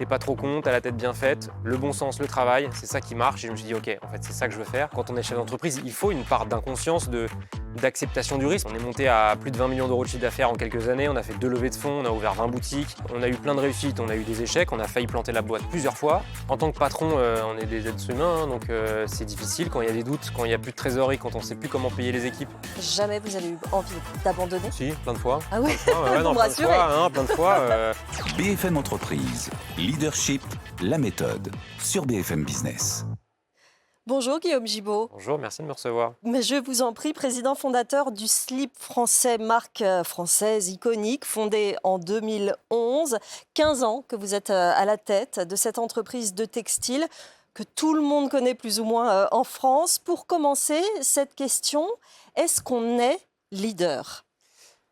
t'es pas trop con, t'as la tête bien faite, le bon sens, le travail, c'est ça qui marche. Et je me suis dit, ok, en fait, c'est ça que je veux faire. Quand on est chef d'entreprise, il faut une part d'inconscience, d'acceptation du risque. On est monté à plus de 20 millions d'euros de chiffre d'affaires en quelques années, on a fait 2 levées de fonds, on a ouvert 20 boutiques, on a eu plein de réussites, on a eu des échecs, on a failli planter la boîte plusieurs fois. En tant que patron, on est des êtres humains, hein, donc c'est difficile quand il y a des doutes, quand il n'y a plus de trésorerie, quand on ne sait plus comment payer les équipes. Jamais vous avez eu envie d'abandonner? Si, plein de fois. Ah oui, Plein de fois, ouais, vous non, me plein de rassurez. fois, hein, plein de fois. BFM Entreprise, leadership, la méthode, sur BFM Business. Bonjour Guillaume Gibault. Bonjour, merci de me recevoir. Mais je vous en prie, président fondateur du Slip français, marque française iconique, fondée en 2011. 15 ans que vous êtes à la tête de cette entreprise de textile que tout le monde connaît plus ou moins en France. Pour commencer, cette question, est-ce qu'on est leader?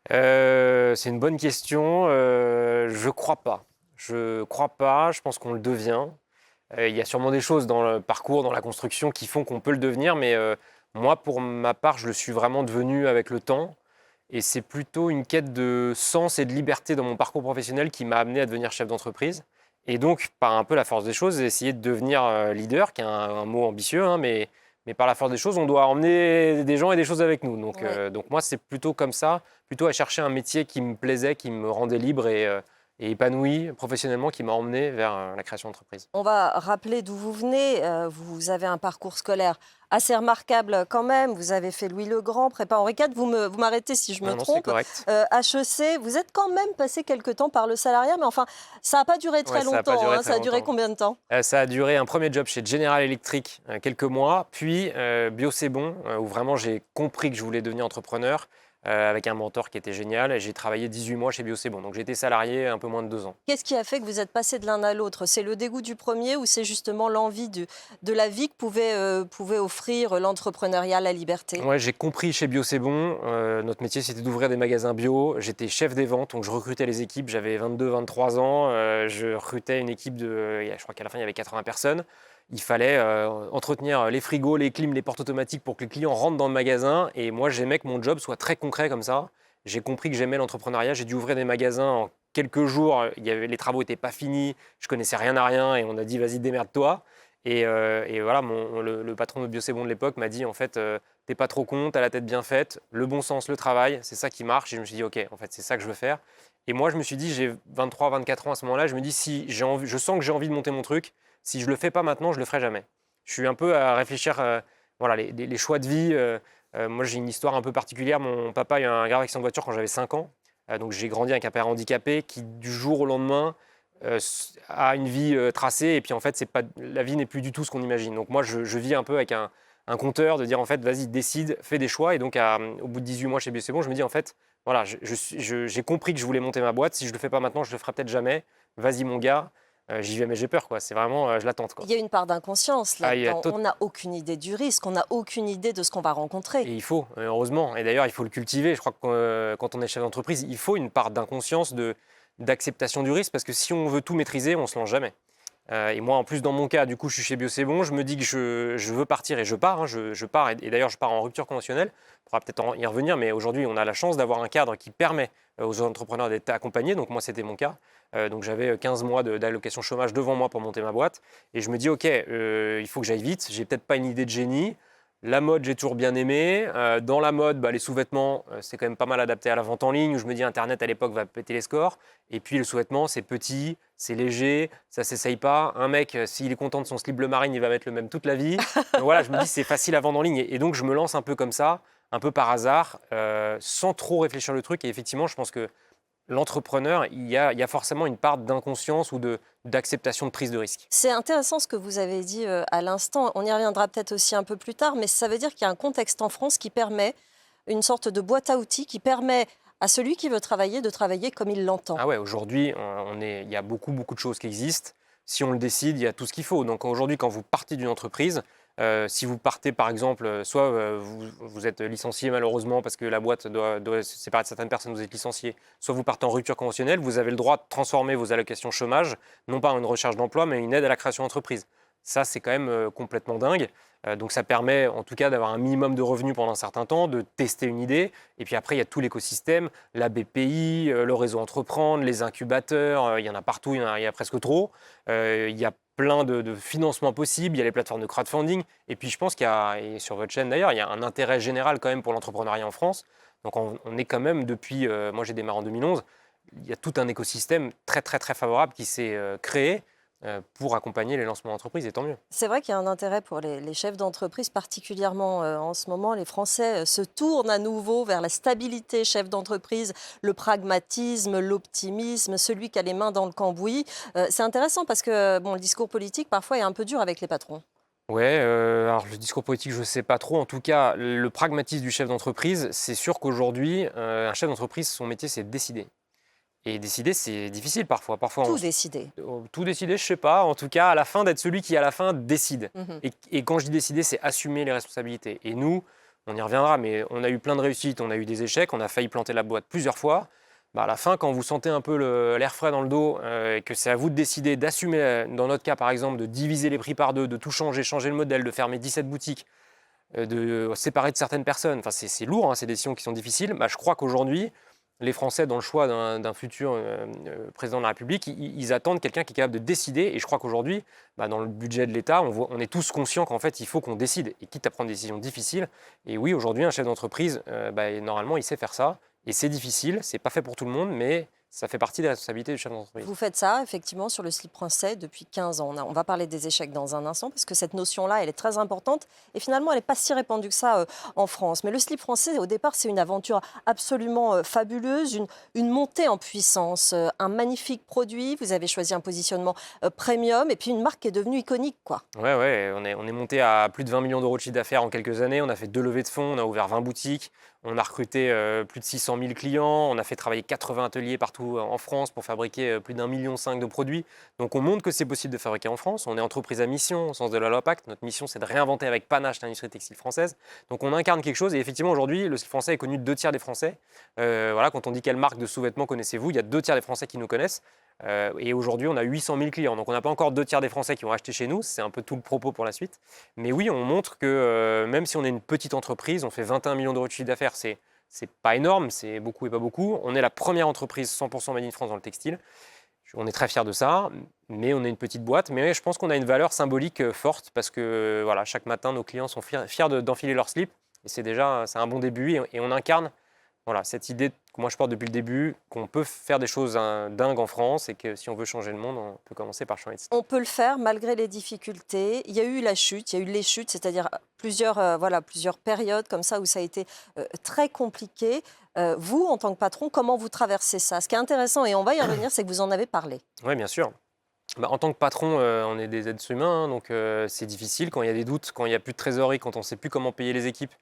C'est une bonne question. Je crois pas. Je crois pas. Je pense qu'on le devient. Il y a sûrement des choses dans le parcours, dans la construction, qui font qu'on peut le devenir. Mais moi, pour ma part, je le suis vraiment devenu avec le temps. Et c'est plutôt une quête de sens et de liberté dans mon parcours professionnel qui m'a amené à devenir chef d'entreprise. Et donc, par un peu la force des choses, essayer de devenir leader, qui est un mot ambitieux, hein, mais par la force des choses, on doit emmener des gens et des choses avec nous. Donc, Ouais. donc moi, c'est plutôt comme ça, plutôt à chercher un métier qui me plaisait, qui me rendait libre et épanoui professionnellement, qui m'a emmené vers la création d'entreprise. On va rappeler d'où vous venez. Vous avez un parcours scolaire assez remarquable quand même. Vous avez fait Louis le Grand, prépa Henri IV. Vous m'arrêtez si je me Non, c'est trompe. correct. HEC, vous êtes quand même passé quelque temps par le salariat, mais enfin, ça n'a pas duré très Ouais, ça a pas longtemps. duré Hein. très Ça a duré longtemps. combien de temps? Ça a duré un premier job chez General Electric, quelques mois, puis Bio c'est bon, où vraiment j'ai compris que je voulais devenir entrepreneur, avec un mentor qui était génial. Et j'ai travaillé 18 mois chez Bio c'est bon. Donc j'ai été salarié un peu moins de 2 ans. Qu'est-ce qui a fait que vous êtes passé de l'un à l'autre? C'est le dégoût du premier ou c'est justement l'envie de la vie que pouvait offrir l'entrepreneuriat, la liberté? Ouais, j'ai compris chez Bio c'est bon. Notre métier, c'était d'ouvrir des magasins bio. J'étais chef des ventes, donc je recrutais les équipes. J'avais 22-23 ans. Je recrutais une équipe je crois qu'à la fin, il y avait 80 personnes. Il fallait entretenir les frigos, les clims, les portes automatiques pour que les clients rentrent dans le magasin. Et moi, j'aimais que mon job soit très concret comme ça. J'ai compris que j'aimais l'entrepreneuriat. J'ai dû ouvrir des magasins en quelques jours. Les travaux n'étaient pas finis. Je connaissais rien à rien. Et on a dit, vas-y, démerde-toi. Et voilà, le patron de Bio c'est bon de l'époque m'a dit, en fait, t'es pas trop con, t'as la tête bien faite, le bon sens, le travail, c'est ça qui marche. Et je me suis dit, ok, en fait, c'est ça que je veux faire. Et moi, je me suis dit, j'ai 23-24 ans à ce moment-là, je me dis, si j'ai envie, je sens que j'ai envie de monter mon truc, si je le fais pas maintenant, je le ferai jamais. Je suis un peu à réfléchir, voilà, les choix de vie. Moi, j'ai une histoire un peu particulière. Mon papa a eu un grave accident de voiture quand j'avais 5 ans. Donc, j'ai grandi avec un père handicapé qui, du jour au lendemain, a une vie tracée. Et puis, en fait, la vie n'est plus du tout ce qu'on imagine. Donc, moi, je vis un peu avec un compteur de dire, en fait, vas-y, décide, fais des choix. Et donc, au bout de 18 mois chez BC Bon, je me dis, en fait, voilà, j'ai compris que je voulais monter ma boîte. Si je ne le fais pas maintenant, je ne le ferai peut-être jamais. Vas-y, mon gars. J'y vais, mais j'ai peur, quoi. C'est vraiment, je l'attends, quoi. Il y a une part d'inconscience Ah, il y a là-dedans. On n'a aucune idée du risque, on n'a aucune idée de ce qu'on va rencontrer. Et il faut, heureusement. Et d'ailleurs, il faut le cultiver. Je crois que quand on est chef d'entreprise, il faut une part d'inconscience, d'acceptation du risque, parce que si on veut tout maîtriser, on ne se lance jamais. Et moi, en plus, dans mon cas, du coup, je suis chez Bio c'est bon, je me dis que je veux partir et je pars. Hein, je pars, et d'ailleurs, je pars en rupture conventionnelle. On pourra peut-être y revenir, mais aujourd'hui, on a la chance d'avoir un cadre qui permet aux entrepreneurs d'être accompagnés. Donc, moi, c'était mon cas. Donc, j'avais 15 mois d'allocation chômage devant moi pour monter ma boîte. Et je me dis, OK, il faut que j'aille vite. J'ai peut-être pas une idée de génie. La mode, j'ai toujours bien aimé. Dans la mode, les sous-vêtements, c'est quand même pas mal adapté à la vente en ligne. Où je me dis, Internet, à l'époque, va péter les scores. Et puis, le sous-vêtement, c'est petit, c'est léger, ça ne s'essaye pas. Un mec, s'il est content de son slip bleu marine, il va mettre le même toute la vie. Donc voilà, je me dis, c'est facile à vendre en ligne. Et donc, je me lance un peu comme ça, un peu par hasard, sans trop réfléchir le truc. Et effectivement, je pense que l'entrepreneur, il y a forcément une part d'inconscience ou d'acceptation de prise de risque. C'est intéressant ce que vous avez dit à l'instant. On y reviendra peut-être aussi un peu plus tard, mais ça veut dire qu'il y a un contexte en France qui permet une sorte de boîte à outils qui permet à celui qui veut travailler de travailler comme il l'entend. Ah ouais, aujourd'hui, il y a beaucoup de choses qui existent. Si on le décide, il y a tout ce qu'il faut. Donc aujourd'hui, quand vous partez d'une entreprise, si vous partez par exemple, soit vous êtes licencié malheureusement parce que la boîte doit se séparer de certaines personnes, vous êtes licencié, soit vous partez en rupture conventionnelle, vous avez le droit de transformer vos allocations chômage, non pas en une recherche d'emploi, mais une aide à la création d'entreprise. Ça, c'est quand même complètement dingue. Donc ça permet en tout cas d'avoir un minimum de revenus pendant un certain temps, de tester une idée. Et puis après, il y a tout l'écosystème, la BPI, le réseau Entreprendre, les incubateurs, il y en a partout, il y a presque trop. Il y a plein de financements possibles, il y a les plateformes de crowdfunding. Et puis je pense qu'il y a, et sur votre chaîne d'ailleurs, il y a un intérêt général quand même pour l'entrepreneuriat en France. Donc on est quand même depuis, moi j'ai démarré en 2011, il y a tout un écosystème très très très favorable qui s'est créé pour accompagner les lancements d'entreprises, et tant mieux. C'est vrai qu'il y a un intérêt pour les chefs d'entreprise, particulièrement en ce moment. Les Français se tournent à nouveau vers la stabilité chef d'entreprise, le pragmatisme, l'optimisme, celui qui a les mains dans le cambouis. C'est intéressant parce que bon, le discours politique, parfois, est un peu dur avec les patrons. Ouais, alors le discours politique, je ne sais pas trop. En tout cas, le pragmatisme du chef d'entreprise, c'est sûr qu'aujourd'hui, un chef d'entreprise, son métier, c'est de décider. Et décider, c'est difficile parfois. Tout décider. Tout décider, je sais pas. En tout cas, à la fin, d'être celui qui, à la fin, décide. Mhm. Et quand je dis décider, c'est assumer les responsabilités. Et nous, on y reviendra, mais on a eu plein de réussites, on a eu des échecs, on a failli planter la boîte plusieurs fois. Bah, à la fin, quand vous sentez un peu l'air frais dans le dos et que c'est à vous de décider, d'assumer, dans notre cas par exemple, de diviser les prix par deux, de tout changer, changer le modèle, de fermer 17 boutiques, de séparer de certaines personnes, enfin, c'est lourd, hein, ces décisions qui sont difficiles. Bah, je crois qu'aujourd'hui, les Français, dans le choix d'un futur président de la République, ils attendent quelqu'un qui est capable de décider. Et je crois qu'aujourd'hui, bah, dans le budget de l'État, on est tous conscients qu'en fait, il faut qu'on décide, et quitte à prendre des décisions difficiles. Et oui, aujourd'hui, un chef d'entreprise, bah, normalement, il sait faire ça. Et c'est difficile, c'est pas fait pour tout le monde, mais ça fait partie des responsabilités du chef d'entreprise. Vous faites ça, effectivement, sur le slip français depuis 15 ans. On va parler des échecs dans un instant, parce que cette notion-là, elle est très importante. Et finalement, elle n'est pas si répandue que ça en France. Mais le slip français, au départ, c'est une aventure absolument fabuleuse, une montée en puissance, un magnifique produit. Vous avez choisi un positionnement premium, et puis une marque qui est devenue iconique, quoi. Ouais, on est monté à plus de 20 millions d'euros de chiffre d'affaires en quelques années. On a fait 2 levées de fonds, on a ouvert 20 boutiques. On a recruté plus de 600 000 clients, on a fait travailler 80 ateliers partout en France pour fabriquer plus d'1,5 million de produits. Donc on montre que c'est possible de fabriquer en France. On est entreprise à mission au sens de la loi Pacte. Notre mission, c'est de réinventer avec panache l'industrie textile française. Donc on incarne quelque chose et effectivement aujourd'hui, le style français est connu de 2 tiers des Français. Voilà, quand on dit quelle marque de sous-vêtements connaissez-vous, il y a 2 tiers des Français qui nous connaissent. Et aujourd'hui, on a 800 000 clients. Donc on n'a pas encore 2 tiers des Français qui ont acheté chez nous. C'est un peu tout le propos pour la suite. Mais oui, on montre que même si on est une petite entreprise, on fait 21 millions d'euros de chiffre d'affaires. C'est pas énorme, c'est beaucoup et pas beaucoup. On est la première entreprise 100% Made in France dans le textile. On est très fiers de ça, mais on est une petite boîte. Mais je pense qu'on a une valeur symbolique forte parce que voilà, chaque matin, nos clients sont fiers d'enfiler leur slip. Et c'est un bon début et on incarne voilà, cette idée que moi je porte depuis le début, qu'on peut faire des choses dingues en France et que si on veut changer le monde, on peut commencer par changer de style. On peut le faire malgré les difficultés. Il y a eu la chute, il y a eu les chutes, c'est-à-dire plusieurs périodes comme ça où ça a été très compliqué. Vous, en tant que patron, comment vous traversez ça? Ce qui est intéressant, et on va y revenir, c'est que vous en avez parlé. Oui, bien sûr. Bah, en tant que patron, on est des êtres humains, hein, donc c'est difficile quand il y a des doutes, quand il n'y a plus de trésorerie, quand on ne sait plus comment payer les équipes.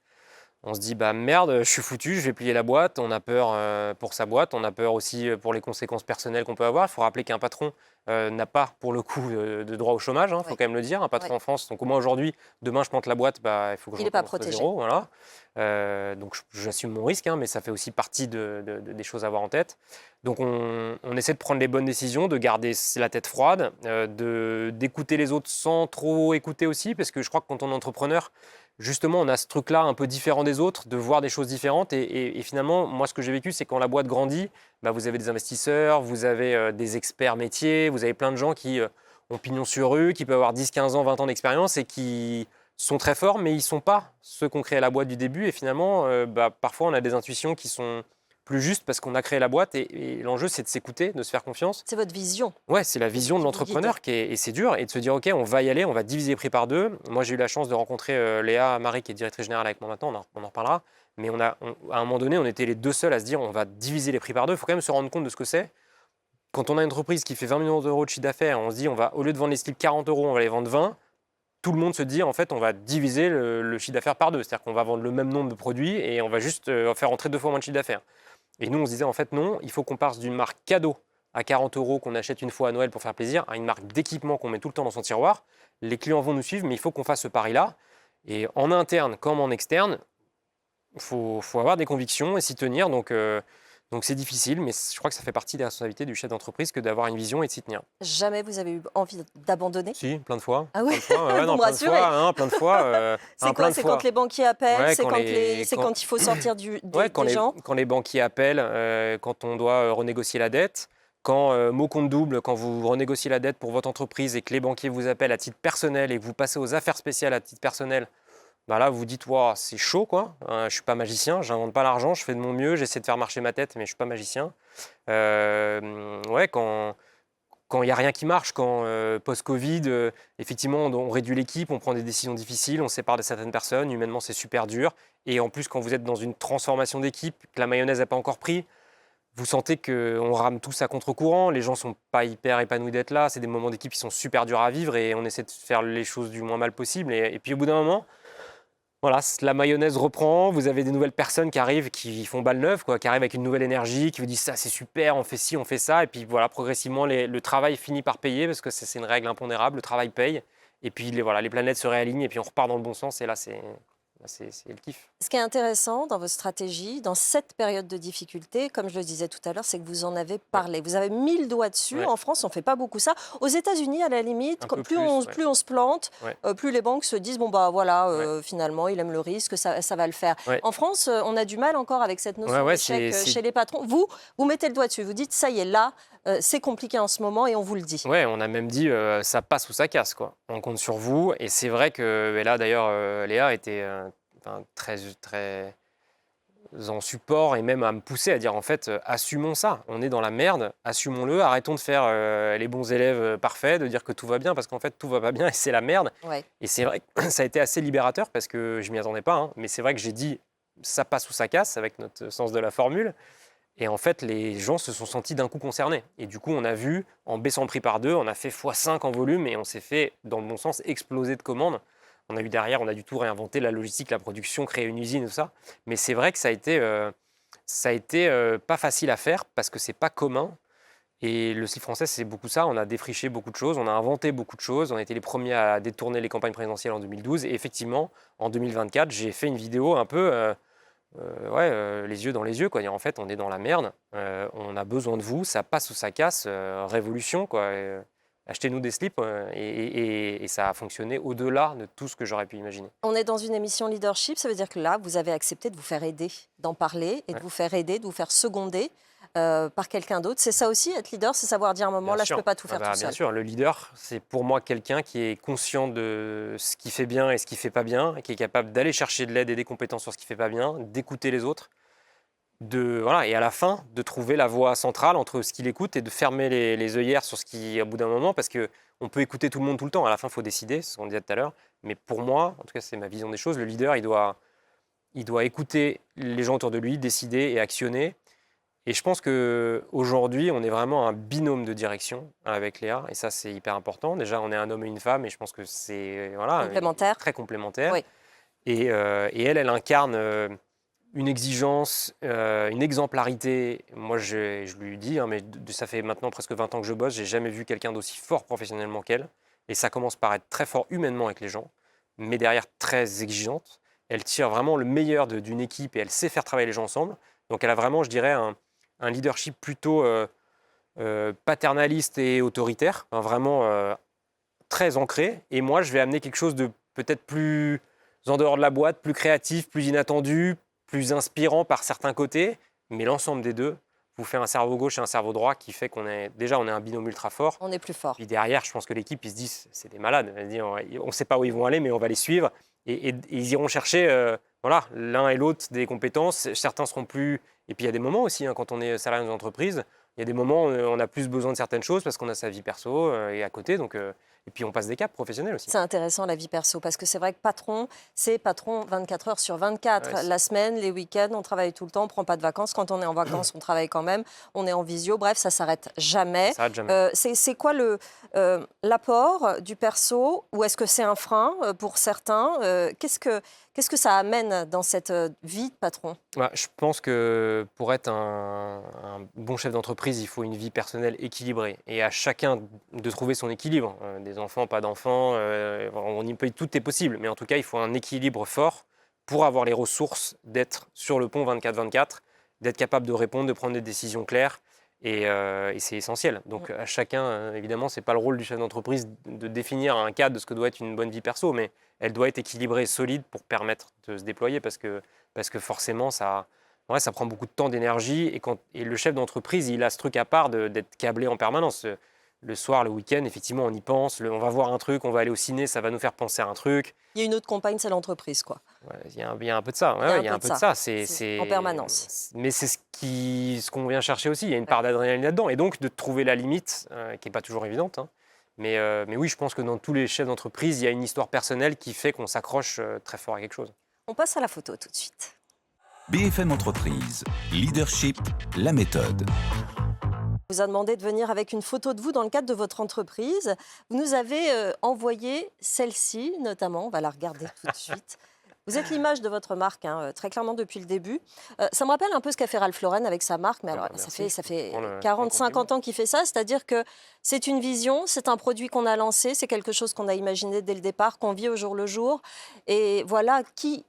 On se dit, bah merde, je suis foutu, je vais plier la boîte. On a peur pour sa boîte, on a peur aussi pour les conséquences personnelles qu'on peut avoir. Il faut rappeler qu'un patron n'a pas, pour le coup, de droit au chômage, il faut quand même le dire, un patron en France. Donc au moins aujourd'hui, demain je plante la boîte, bah, il faut que je recommence de zéro. Voilà. Donc j'assume mon risque, mais ça fait aussi partie des choses à avoir en tête. Donc on essaie de prendre les bonnes décisions, de garder la tête froide, d'écouter les autres sans trop écouter aussi, parce que je crois que quand on est entrepreneur, justement, on a ce truc-là un peu différent des autres, de voir des choses différentes. Et finalement, moi, ce que j'ai vécu, c'est quand la boîte grandit, bah, vous avez des investisseurs, vous avez des experts métiers, vous avez plein de gens qui ont pignon sur rue, qui peuvent avoir 10, 15 ans, 20 ans d'expérience et qui sont très forts, mais ils ne sont pas ceux qui ont créé la boîte du début. Et finalement, parfois, on a des intuitions qui sont plus justes parce qu'on a créé la boîte. Et l'enjeu, c'est de s'écouter, de se faire confiance. C'est votre vision. Ouais, c'est la vision de l'entrepreneur et c'est dur. Et de se dire, OK, on va y aller, on va diviser les prix par deux. Moi, j'ai eu la chance de rencontrer Léa Marie, qui est directrice générale avec moi maintenant, on en reparlera. Mais à un moment donné, on était les deux seuls à se dire, on va diviser les prix par deux. Il faut quand même se rendre compte de ce que c'est. Quand on a une entreprise qui fait 20 millions d'euros de chiffre d'affaires, on se dit, au lieu de vendre les slips 40 euros, on va les vendre 20. Tout le monde se dit, en fait, on va diviser le chiffre d'affaires par deux. C'est-à-dire qu'on va vendre le même nombre de produits et on va juste faire entrer 2 fois moins de chiffre d'affaires. Et nous, on se disait, en fait, non, il faut qu'on passe d'une marque cadeau à 40 euros qu'on achète une fois à Noël pour faire plaisir, à une marque d'équipement qu'on met tout le temps dans son tiroir. Les clients vont nous suivre, mais il faut qu'on fasse ce pari-là. Et en interne comme en externe, il faut avoir des convictions et s'y tenir. Donc Donc c'est difficile, mais je crois que ça fait partie des responsabilités du chef d'entreprise que d'avoir une vision et de s'y tenir. Jamais vous avez eu envie d'abandonner? Si, plein de fois. Ah oui? Plein de fois, ouais, Vous non, me plein de rassurez. fois, hein, plein de fois. C'est plein quoi? de C'est fois. quand les banquiers appellent? Ouais, C'est quand quand il faut sortir Ouais, des gens? quand les banquiers appellent, quand on doit renégocier la dette, quand mot compte double, quand vous renégociez la dette pour votre entreprise et que les banquiers vous appellent à titre personnel et que vous passez aux affaires spéciales à titre personnel, bah là vous vous dites wow, c'est chaud quoi. Je suis pas magicien, j'invente pas l'argent, je fais de mon mieux, j'essaie de faire marcher ma tête, mais je suis pas magicien. Ouais, quand il n'y a rien qui marche, quand post-Covid, effectivement, on réduit l'équipe, on prend des décisions difficiles, on sépare de certaines personnes, humainement c'est super dur. Et en plus, quand vous êtes dans une transformation d'équipe, que la mayonnaise n'a pas encore pris, vous sentez qu'on rame tous à contre-courant, les gens ne sont pas hyper épanouis d'être là, c'est des moments d'équipe qui sont super durs à vivre et on essaie de faire les choses du moins mal possible. Et puis au bout d'un moment, voilà, la mayonnaise reprend, vous avez des nouvelles personnes qui arrivent, qui font balle neuve, quoi, qui arrivent avec une nouvelle énergie, qui vous disent ça c'est super, on fait ci, on fait ça, et puis voilà, progressivement le travail finit par payer, parce que c'est une règle impondérable, le travail paye, et puis voilà, les planètes se réalignent, et puis on repart dans le bon sens, et là c'est le kiff. Ce qui est intéressant dans votre stratégie, dans cette période de difficulté, comme je le disais tout à l'heure, c'est que vous en avez parlé. Vous avez mis le doigt dessus. Ouais. En France, on ne fait pas beaucoup ça. Aux États-Unis, à la limite, Un peu plus plus, on se plante, Ouais. plus les banques se disent bon bah voilà, finalement, il aime le risque, ça va le faire. Ouais. En France, on a du mal encore avec cette notion Ouais, d'échec c'est- chez les patrons. Vous mettez le doigt dessus. Vous dites ça y est, là, c'est compliqué en ce moment et on vous le dit. Ouais, on a même dit ça passe ou ça casse, quoi. On compte sur vous, et c'est vrai que et là d'ailleurs, Léa était très en support et même à me pousser à dire en fait assumons ça, on est dans la merde, assumons-le, arrêtons de faire les bons élèves parfaits, de dire que tout va bien parce qu'en fait tout va pas bien et c'est la merde. Ouais. Et c'est vrai que ça a été assez libérateur parce que je m'y attendais pas, hein, mais c'est vrai que j'ai dit ça passe ou ça casse avec notre sens de la formule. Et en fait, les gens se sont sentis d'un coup concernés. Et du coup, on a vu, en baissant le prix par 2, on a fait x5 en volume et on s'est fait, dans le bon sens, exploser de commandes. On a eu derrière, on a du tout réinventé la logistique, la production, créer une usine et tout ça. Mais c'est vrai que ça a été pas facile à faire parce que c'est pas commun. Et le slip français, c'est beaucoup ça. On a défriché beaucoup de choses, on a inventé beaucoup de choses. On a été les premiers à détourner les campagnes présidentielles en 2012. Et effectivement, en 2024, j'ai fait une vidéo un peu les yeux dans les yeux, quoi. Dire, en fait, on est dans la merde. On a besoin de vous. Ça passe ou ça casse. Révolution, quoi. Achetez-nous des slips et ça a fonctionné au-delà de tout ce que j'aurais pu imaginer. On est dans une émission leadership, ça veut dire que là, vous avez accepté de vous faire aider, d'en parler et de vous faire aider, de vous faire seconder par quelqu'un d'autre. C'est ça aussi, être leader, c'est savoir dire à un moment, Bien là, sûr. je ne peux pas tout faire tout Bien seul. sûr, le leader, c'est pour moi quelqu'un qui est conscient de ce qui fait bien et ce qui ne fait pas bien, et qui est capable d'aller chercher de l'aide et des compétences sur ce qui ne fait pas bien, d'écouter les autres, et à la fin, de trouver la voie centrale entre ce qu'il écoute et de fermer les œillères sur ce qui, au bout d'un moment, parce qu'on peut écouter tout le monde tout le temps. À la fin, il faut décider, c'est ce qu'on disait tout à l'heure. Mais pour moi, en tout cas, c'est ma vision des choses, le leader, il doit écouter les gens autour de lui, décider et actionner. Et je pense qu'aujourd'hui, on est vraiment un binôme de direction avec Léa, et ça, c'est hyper important. Déjà, on est un homme et une femme, et je pense que c'est Complémentaire. très complémentaire. Oui. Et elle incarne une exigence, une exemplarité. Moi, je lui dis, mais ça fait maintenant presque 20 ans que je bosse, j'ai jamais vu quelqu'un d'aussi fort professionnellement qu'elle. Et ça commence par être très fort humainement avec les gens, mais derrière très exigeante. Elle tire vraiment le meilleur d'une équipe et elle sait faire travailler les gens ensemble. Donc elle a vraiment, je dirais, un leadership plutôt paternaliste et autoritaire, vraiment très ancré. Et moi, je vais amener quelque chose de peut-être plus en dehors de la boîte, plus créatif, plus inattendu, plus inspirant par certains côtés. Mais l'ensemble des deux vous fait un cerveau gauche et un cerveau droit qui fait qu'on est un binôme ultra fort. On est plus fort. Puis derrière, je pense que l'équipe, ils se disent, c'est des malades. On ne sait pas où ils vont aller, mais on va les suivre. Et ils iront chercher l'un et l'autre des compétences. Certains seront plus... Et puis il y a des moments aussi, quand on est salarié dans une entreprise, il y a des moments où on a plus besoin de certaines choses parce qu'on a sa vie perso et à côté. Et puis on passe des caps professionnels aussi. C'est intéressant la vie perso parce que c'est vrai que patron, c'est patron 24 heures sur 24. Ouais, la semaine, les week-ends, on travaille tout le temps, on ne prend pas de vacances. Quand on est en vacances, on travaille quand même. On est en visio. Bref, ça ne s'arrête jamais. Ça s'arrête jamais. C'est quoi l'apport du perso ou est-ce que c'est un frein pour certains Qu'est-ce que ça amène dans cette vie de patron? Je pense que pour être un bon chef d'entreprise, il faut une vie personnelle équilibrée. Et à chacun de trouver son équilibre. Des enfants, pas d'enfants, tout est possible. Mais en tout cas, il faut un équilibre fort pour avoir les ressources d'être sur le pont 24/24 d'être capable de répondre, de prendre des décisions claires. Et c'est essentiel. Donc à chacun, évidemment, ce n'est pas le rôle du chef d'entreprise de définir un cadre de ce que doit être une bonne vie perso, mais elle doit être équilibrée et solide pour permettre de se déployer parce que forcément, ça prend beaucoup de temps, d'énergie. Et le chef d'entreprise, il a ce truc à part d'être câblé en permanence. Le soir, le week-end, effectivement, on y pense. On va voir un truc, on va aller au ciné, ça va nous faire penser à un truc. Il y a une autre compagne, c'est l'entreprise, quoi. Ouais, il y a un peu de ça. Il y a un peu de ça. C'est en permanence. Mais c'est ce qu'on vient chercher aussi. Il y a une part d'adrénaline là-dedans. Et donc, de trouver la limite, qui n'est pas toujours évidente. Hein. Mais oui, je pense que dans tous les chefs d'entreprise, il y a une histoire personnelle qui fait qu'on s'accroche très fort à quelque chose. On passe à la photo tout de suite. BFM Entreprise, leadership, la méthode. On vous a demandé de venir avec une photo de vous dans le cadre de votre entreprise. Vous nous avez envoyé celle-ci, notamment. On va la regarder tout de suite. Vous êtes l'image de votre marque, hein, très clairement depuis le début. Ça me rappelle un peu ce qu'a fait Ralph Lauren avec sa marque, mais alors ça fait 40-50 ans qu'il fait ça, c'est-à-dire que c'est une vision, c'est un produit qu'on a lancé, c'est quelque chose qu'on a imaginé dès le départ, qu'on vit au jour le jour. Et voilà, qui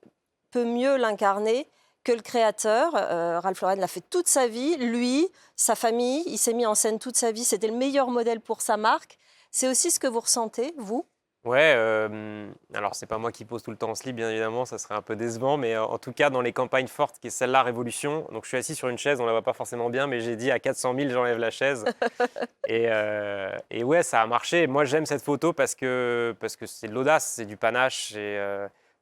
peut mieux l'incarner que le créateur. Ralph Lauren l'a fait toute sa vie, lui, sa famille, il s'est mis en scène toute sa vie, c'était le meilleur modèle pour sa marque. C'est aussi ce que vous ressentez, vous ? Ouais, alors c'est pas moi qui pose tout le temps en slip, bien évidemment, ça serait un peu décevant, mais en tout cas, dans les campagnes fortes, qui est celle-là, Révolution, donc je suis assis sur une chaise, on la voit pas forcément bien, mais j'ai dit à 400 000, j'enlève la chaise. et ouais, ça a marché. Moi, j'aime cette photo parce que c'est de l'audace, c'est du panache,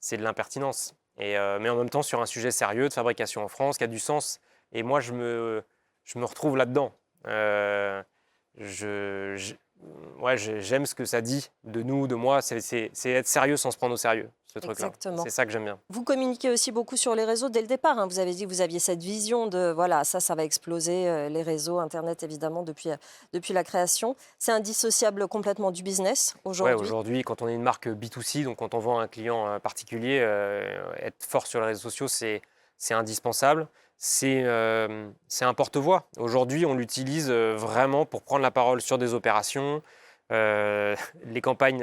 c'est de l'impertinence. Mais en même temps, sur un sujet sérieux de fabrication en France, qui a du sens. Et moi, je me retrouve là-dedans. J'aime ce que ça dit de nous, de moi. C'est être sérieux sans se prendre au sérieux, ce truc-là. C'est ça que j'aime bien. Vous communiquez aussi beaucoup sur les réseaux dès le départ. Hein. Vous avez dit que vous aviez cette vision de, voilà, ça va exploser, les réseaux, Internet, évidemment, depuis la création. C'est indissociable complètement du business aujourd'hui. Ouais, aujourd'hui, quand on est une marque B2C, donc quand on vend à un client particulier, être fort sur les réseaux sociaux, c'est indispensable. C'est un porte-voix. Aujourd'hui, on l'utilise vraiment pour prendre la parole sur des opérations. Les campagnes,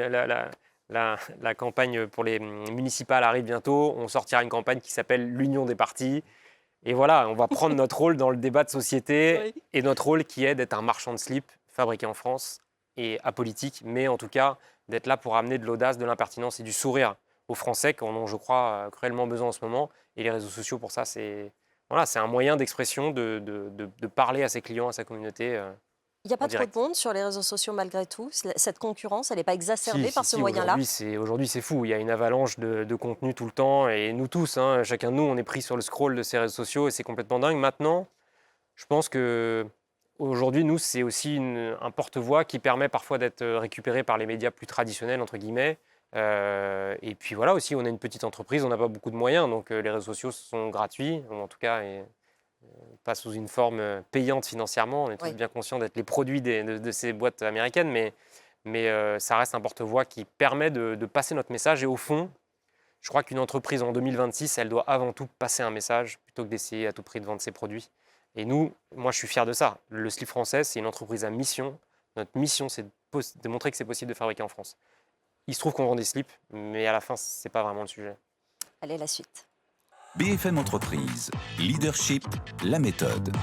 la campagne pour les municipales arrive bientôt. On sortira une campagne qui s'appelle l'Union des partis. Et voilà, on va prendre notre rôle dans le débat de société. Oui. Et notre rôle qui est d'être un marchand de slip fabriqué en France et apolitique, mais en tout cas d'être là pour amener de l'audace, de l'impertinence et du sourire aux Français qui en ont, je crois, cruellement besoin en ce moment. Et les réseaux sociaux, pour ça, c'est un moyen d'expression, de parler à ses clients, à sa communauté. Il n'y a pas trop de monde sur les réseaux sociaux malgré tout. Cette concurrence, elle n'est pas exacerbée par ce moyen-là. Aujourd'hui, c'est fou. Il y a une avalanche de contenu tout le temps. Et nous tous, hein, chacun de nous, on est pris sur le scroll de ces réseaux sociaux et c'est complètement dingue. Maintenant, je pense qu'aujourd'hui, nous, c'est aussi un porte-voix qui permet parfois d'être récupéré par les médias plus traditionnels, entre guillemets. Et puis voilà, aussi, on est une petite entreprise, on n'a pas beaucoup de moyens. Donc les réseaux sociaux sont gratuits, ou en tout cas, pas sous une forme payante financièrement. On est tous bien conscients d'être les produits de ces boîtes américaines, mais ça reste un porte-voix qui permet de passer notre message. Et au fond, je crois qu'une entreprise en 2026, elle doit avant tout passer un message plutôt que d'essayer à tout prix de vendre ses produits. Et nous, moi, je suis fier de ça. Le Slip Français, c'est une entreprise à mission. Notre mission, c'est de montrer que c'est possible de fabriquer en France. Il se trouve qu'on vend des slips, mais à la fin, ce n'est pas vraiment le sujet. Allez, la suite. BFM Entreprise, leadership, la méthode.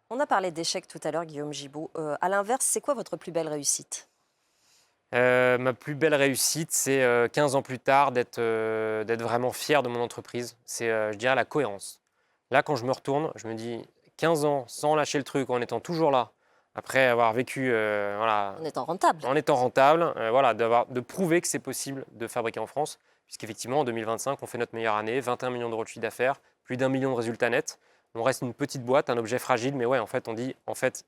On a parlé d'échecs tout à l'heure, Guillaume Gibaud. À l'inverse, c'est quoi votre plus belle réussite ? Ma plus belle réussite, c'est 15 ans plus tard d'être vraiment fier de mon entreprise. C'est, je dirais, la cohérence. Là, quand je me retourne, je me dis 15 ans sans lâcher le truc, en étant toujours là, après avoir vécu... en étant rentable. En étant rentable, de prouver que c'est possible de fabriquer en France. Puisqu'effectivement, en 2025, on fait notre meilleure année, 21 millions d'euros de chiffre d'affaires, plus d'1 million de résultats nets. On reste une petite boîte, un objet fragile, mais ouais, en fait, on dit,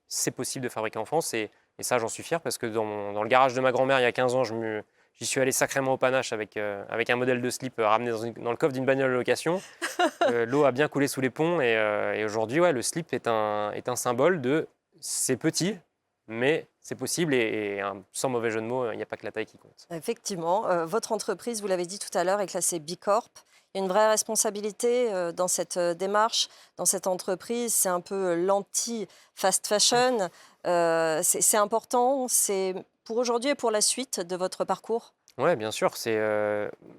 c'est possible de fabriquer en France. Et ça, j'en suis fier, parce que dans le garage de ma grand-mère, il y a 15 ans, j'y suis allé sacrément au panache avec un modèle de slip ramené dans le coffre d'une bagnole de location. L'eau a bien coulé sous les ponts, et aujourd'hui, ouais, le slip est un symbole de c'est petit, mais c'est possible et sans mauvais jeu de mots, il n'y a pas que la taille qui compte. Effectivement, votre entreprise, vous l'avez dit tout à l'heure, est classée B Corp. Il y a une vraie responsabilité dans cette démarche, dans cette entreprise. C'est un peu l'anti-fast fashion. C'est important, c'est pour aujourd'hui et pour la suite de votre parcours ? Oui, bien sûr.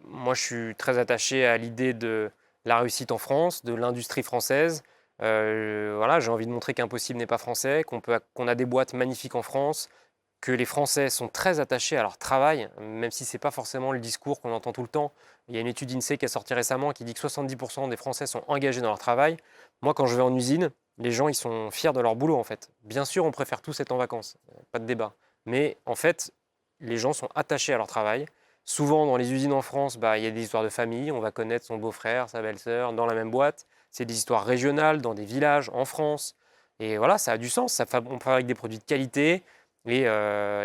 Moi, je suis très attaché à l'idée de la réussite en France, de l'industrie française. Voilà, j'ai envie de montrer qu'impossible n'est pas français, qu'on a des boîtes magnifiques en France, que les Français sont très attachés à leur travail, même si ce n'est pas forcément le discours qu'on entend tout le temps. Il y a une étude INSEE qui est sortie récemment qui dit que 70% des Français sont engagés dans leur travail. Moi, quand je vais en usine, les gens ils sont fiers de leur boulot en fait. Bien sûr, on préfère tous être en vacances, pas de débat. Mais en fait, les gens sont attachés à leur travail. Souvent, dans les usines en France, il y a des histoires de famille. On va connaître son beau-frère, sa belle-sœur dans la même boîte. C'est des histoires régionales dans des villages en France. Et voilà, ça a du sens. On fabrique des produits de qualité. Et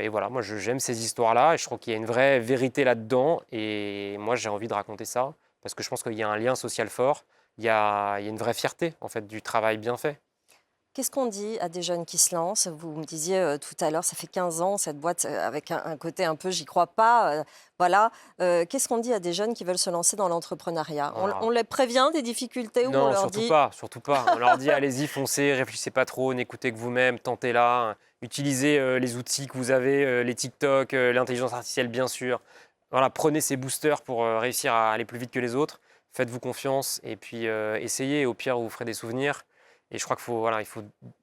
voilà, moi j'aime ces histoires-là et je trouve qu'il y a une vraie vérité là-dedans. Et moi j'ai envie de raconter ça parce que je pense qu'il y a un lien social fort. Il y a une vraie fierté en fait du travail bien fait. Qu'est-ce qu'on dit à des jeunes qui se lancent? Vous me disiez tout à l'heure, ça fait 15 ans, cette boîte, avec un côté un peu « j'y crois pas ». Voilà. Qu'est-ce qu'on dit à des jeunes qui veulent se lancer dans l'entrepreneuriat? On les prévient des difficultés ou on Non, leur surtout dit... pas, surtout pas. On leur dit allez-y, foncez, réfléchissez pas trop, n'écoutez que vous-même, tentez-la, utilisez les outils que vous avez, les TikTok, l'intelligence artificielle bien sûr. Voilà, prenez ces boosters pour réussir à aller plus vite que les autres. Faites-vous confiance et puis essayez. Au pire, vous ferez des souvenirs. Et je crois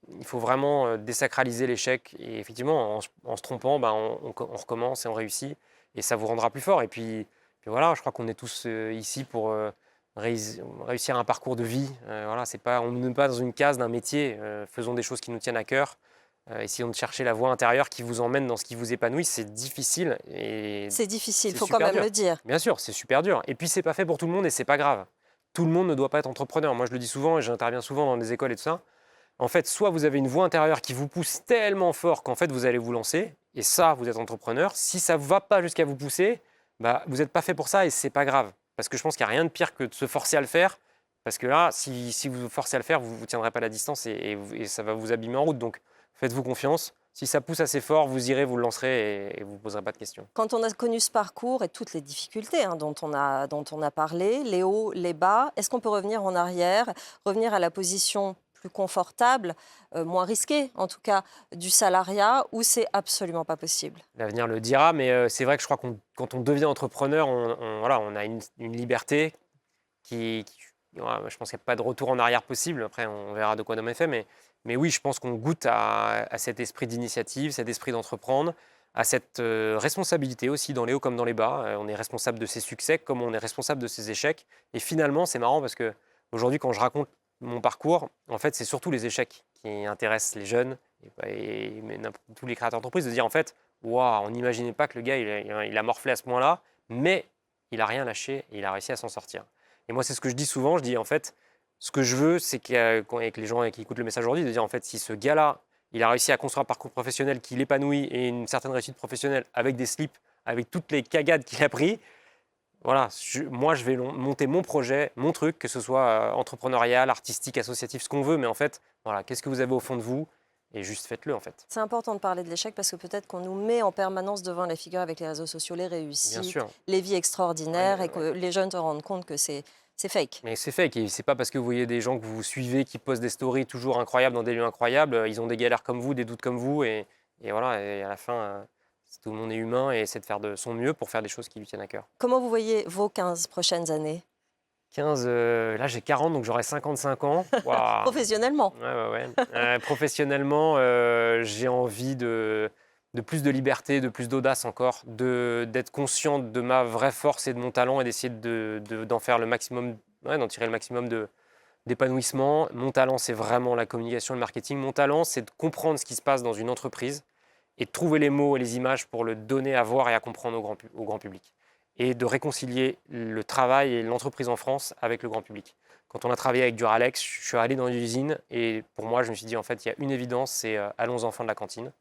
il faut vraiment désacraliser l'échec. Et effectivement, en se trompant, on recommence et on réussit. Et ça vous rendra plus fort. Et puis voilà, je crois qu'on est tous ici pour réussir un parcours de vie. Voilà, on n'est pas dans une case d'un métier. Faisons des choses qui nous tiennent à cœur. Essayons de chercher la voie intérieure qui vous emmène dans ce qui vous épanouit. C'est difficile. C'est difficile, il faut super quand même dur. le dire. Bien sûr, c'est super dur. Et puis, c'est pas fait pour tout le monde et c'est pas grave. Tout le monde ne doit pas être entrepreneur. Moi, je le dis souvent et j'interviens souvent dans des écoles et tout ça. En fait, soit vous avez une voie intérieure qui vous pousse tellement fort qu'en fait, vous allez vous lancer. Et ça, vous êtes entrepreneur. Si ça ne va pas jusqu'à vous pousser, vous n'êtes pas fait pour ça et c'est pas grave. Parce que je pense qu'il n'y a rien de pire que de se forcer à le faire. Parce que là, si vous vous forcez à le faire, vous ne tiendrez pas la distance et ça va vous abîmer en route. Donc, faites-vous confiance. Si ça pousse assez fort, vous irez, vous le lancerez et vous ne poserez pas de questions. Quand on a connu ce parcours et toutes les difficultés dont on a parlé, les hauts, les bas, est-ce qu'on peut revenir en arrière, revenir à la position plus confortable, moins risquée en tout cas, du salariat, ou c'est absolument pas possible? L'avenir le dira, mais c'est vrai que je crois que quand on devient entrepreneur, on a une liberté voilà, je pense qu'il n'y a pas de retour en arrière possible. Après, on verra de quoi demain est fait, mais oui, je pense qu'on goûte à cet esprit d'initiative, cet esprit d'entreprendre, à cette responsabilité aussi dans les hauts comme dans les bas. On est responsable de ses succès comme on est responsable de ses échecs. Et finalement, c'est marrant parce qu'aujourd'hui, quand je raconte mon parcours, en fait, c'est surtout les échecs qui intéressent les jeunes et tous les créateurs d'entreprise, de dire en fait, waouh, on n'imaginait pas que le gars, il a morflé à ce point-là, mais il n'a rien lâché et il a réussi à s'en sortir. Et moi, c'est ce que je dis souvent, je dis en fait, ce que je veux, c'est qu'avec les gens qui écoutent le message aujourd'hui, de dire en fait, si ce gars-là, il a réussi à construire un parcours professionnel qui l'épanouit et une certaine réussite professionnelle avec des slips, avec toutes les cagades qu'il a pris, voilà, moi, je vais monter mon projet, mon truc, que ce soit entrepreneurial, artistique, associatif, ce qu'on veut, mais en fait, voilà, qu'est-ce que vous avez au fond de vous? Et juste faites-le en fait. C'est important de parler de l'échec parce que peut-être qu'on nous met en permanence devant les figures avec les réseaux sociaux, les réussites, les vies extraordinaires, et que les jeunes se rendent compte que c'est fake. Mais c'est fake, et c'est pas parce que vous voyez des gens que vous suivez qui postent des stories toujours incroyables dans des lieux incroyables, ils ont des galères comme vous, des doutes comme vous, et voilà, et à la fin, tout le monde est humain et essaie de faire de son mieux pour faire des choses qui lui tiennent à cœur. Comment vous voyez vos 15 prochaines années? 15, là j'ai 40, donc j'aurai 55 ans. Wow. Professionnellement? Ouais. Professionnellement, j'ai envie de plus de liberté, de plus d'audace encore, d'être conscient de ma vraie force et de mon talent et d'essayer d'en faire le maximum, d'en tirer le maximum d'épanouissement. Mon talent, c'est vraiment la communication et le marketing. Mon talent, c'est de comprendre ce qui se passe dans une entreprise et de trouver les mots et les images pour le donner à voir et à comprendre au grand public. Et de réconcilier le travail et l'entreprise en France avec le grand public. Quand on a travaillé avec Duralex, je suis allé dans une usine et pour moi, je me suis dit, en fait, il y a une évidence, c'est allons enfants de la cantine.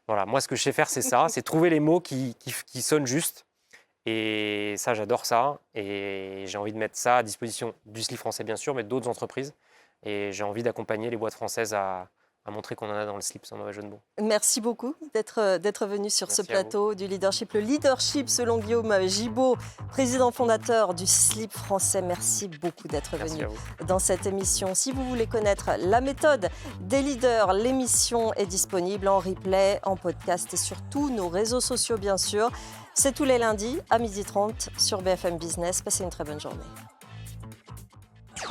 Voilà, moi, ce que je sais faire, c'est ça, c'est trouver les mots qui sonnent juste. Et ça, j'adore ça. Et j'ai envie de mettre ça à disposition du slip français, bien sûr, mais d'autres entreprises. Et j'ai envie d'accompagner les boîtes françaises à montrer qu'on en a dans le slip, sans mauvais jeu de mots. Merci beaucoup d'être venu sur ce plateau du leadership. Le leadership, selon Guillaume Gibaud, président fondateur du slip français. Merci beaucoup d'être venu dans cette émission. Si vous voulez connaître la méthode des leaders, l'émission est disponible en replay, en podcast et sur tous nos réseaux sociaux, bien sûr. C'est tous les lundis à 12h30 sur BFM Business. Passez une très bonne journée.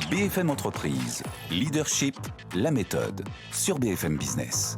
BFM Entreprise, Leadership, la méthode, sur BFM Business.